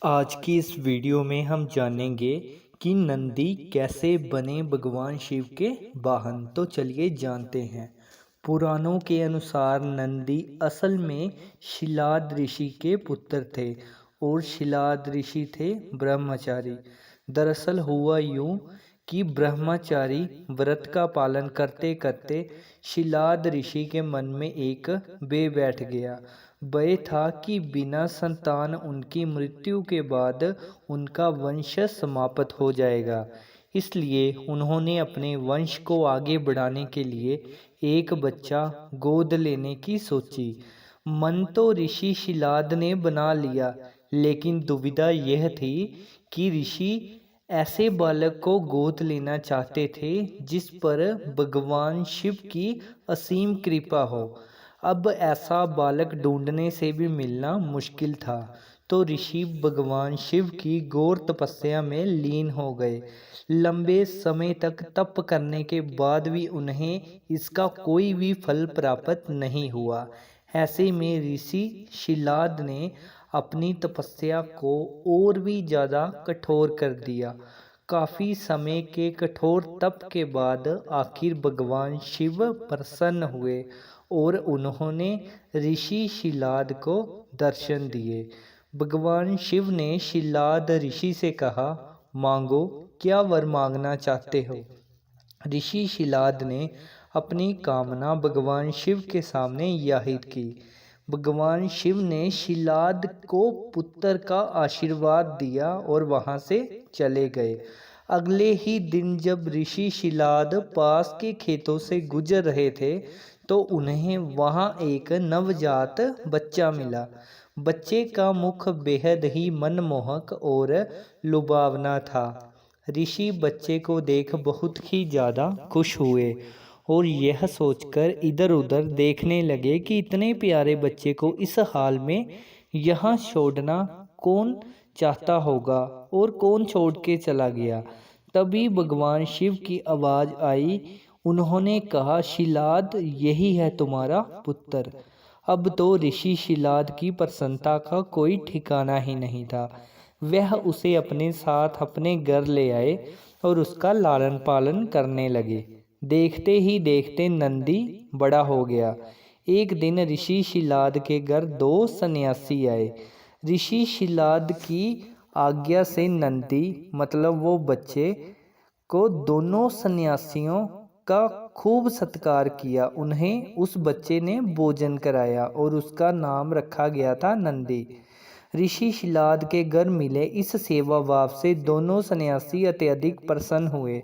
आज की इस वीडियो में हम जानेंगे कि नंदी कैसे बने भगवान शिव के वाहन। तो चलिए जानते हैं। पुराणों के अनुसार नंदी असल में शिलाद ऋषि के पुत्र थे और शिलाद ऋषि थे ब्रह्मचारी। दरअसल हुआ यूं कि ब्रह्मचारी व्रत का पालन करते करते शिलाद ऋषि के मन में एक भय बैठ गया। भय था कि बिना संतान उनकी मृत्यु के बाद उनका वंश समाप्त हो जाएगा। इसलिए उन्होंने अपने वंश को आगे बढ़ाने के लिए एक बच्चा गोद लेने की सोची। मन तो ऋषि शिलाद ने बना लिया, लेकिन दुविधा यह थी कि ऋषि ऐसे बालक को गोद लेना चाहते थे जिस पर भगवान शिव की असीम कृपा हो। अब ऐसा बालक ढूंढने से भी मिलना मुश्किल था, तो ऋषि भगवान शिव की घोर तपस्या में लीन हो गए। लंबे समय तक तप करने के बाद भी उन्हें इसका कोई भी फल प्राप्त नहीं हुआ। ऐसे में ऋषि शिलाद ने अपनी तपस्या को और भी ज़्यादा कठोर कर दिया। काफ़ी समय के कठोर तप के बाद आखिर भगवान शिव प्रसन्न हुए और उन्होंने ऋषि शिलाद को दर्शन दिए। भगवान शिव ने शिलाद ऋषि से कहा, मांगो, क्या वर मांगना चाहते हो। ऋषि शिलाद ने अपनी कामना भगवान शिव के सामने जाहिर की। भगवान शिव ने शिलाद को पुत्र का आशीर्वाद दिया और वहां से चले गए। अगले ही दिन जब ऋषि शिलाद पास के खेतों से गुजर रहे थे तो उन्हें वहां एक नवजात बच्चा मिला। बच्चे का मुख बेहद ही मनमोहक और लुभावना था। ऋषि बच्चे को देख बहुत ही ज़्यादा खुश हुए और यह सोचकर इधर उधर देखने लगे कि इतने प्यारे बच्चे को इस हाल में यहाँ छोड़ना कौन चाहता होगा और कौन छोड़ के चला गया। तभी भगवान शिव की आवाज़ आई। उन्होंने कहा, शिलाद, यही है तुम्हारा पुत्र। अब तो ऋषि शिलाद की प्रसन्नता का कोई ठिकाना ही नहीं था। वह उसे अपने साथ अपने घर ले आए और उसका लालन पालन करने लगे। देखते ही देखते नंदी बड़ा हो गया। एक दिन ऋषि शिलाद के घर दो सन्यासी आए। ऋषि शिलाद की आज्ञा से नंदी मतलब वो बच्चे को दोनों सन्यासियों का खूब सत्कार किया। उन्हें उस बच्चे ने भोजन कराया और उसका नाम रखा गया था नंदी। ऋषि शिलाद के घर मिले इस सेवा भाव से दोनों सन्यासी अत्यधिक प्रसन्न हुए।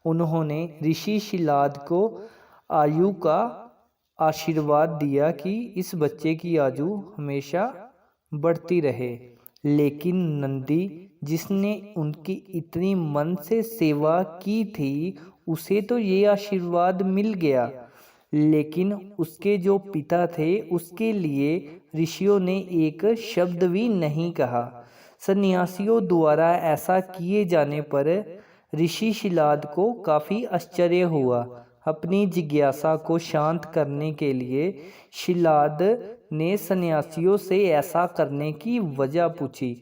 उन्होंने ऋषि शिलाद को आयु का आशीर्वाद दिया कि इस बच्चे की आयु हमेशा बढ़ती रहे। लेकिन नंदी, जिसने उनकी इतनी मन से सेवा की थी, उसे तो ये आशीर्वाद मिल गया, लेकिन उसके जो पिता थे उसके लिए ऋषियों ने एक शब्द भी नहीं कहा। सन्यासियों द्वारा ऐसा किए जाने पर ऋषि शिलाद को काफ़ी आश्चर्य हुआ। अपनी जिज्ञासा को शांत करने के लिए शिलाद ने सन्यासियों से ऐसा करने की वजह पूछी।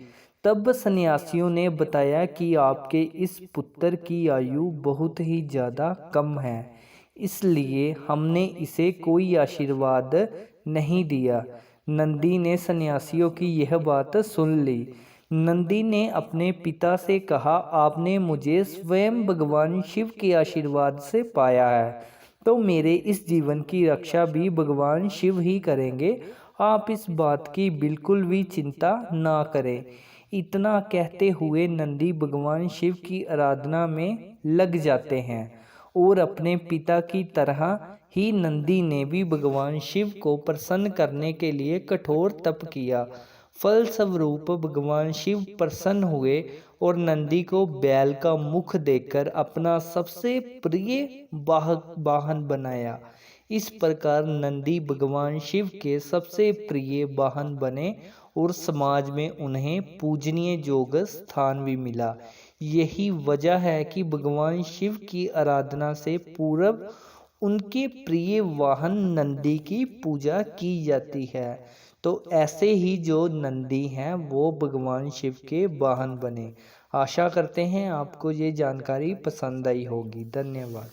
तब सन्यासियों ने बताया कि आपके इस पुत्र की आयु बहुत ही ज़्यादा कम है, इसलिए हमने इसे कोई आशीर्वाद नहीं दिया। नंदी ने सन्यासियों की यह बात सुन ली। नंदी ने अपने पिता से कहा, आपने मुझे स्वयं भगवान शिव के आशीर्वाद से पाया है, तो मेरे इस जीवन की रक्षा भी भगवान शिव ही करेंगे। आप इस बात की बिल्कुल भी चिंता ना करें। इतना कहते हुए नंदी भगवान शिव की आराधना में लग जाते हैं और अपने पिता की तरह ही नंदी ने भी भगवान शिव को प्रसन्न करने के लिए कठोर तप किया। फलस्वरूप भगवान शिव प्रसन्न हुए और नंदी को बैल का मुख देकर अपना सबसे प्रिय वाहन बनाया। इस प्रकार नंदी भगवान शिव के सबसे प्रिय वाहन बने और समाज में उन्हें पूजनीय योग स्थान भी मिला। यही वजह है कि भगवान शिव की आराधना से पूर्व उनके प्रिय वाहन नंदी की पूजा की जाती है। तो ऐसे ही जो नंदी हैं वो भगवान शिव के वाहन बने। आशा करते हैं आपको ये जानकारी पसंद आई होगी। धन्यवाद।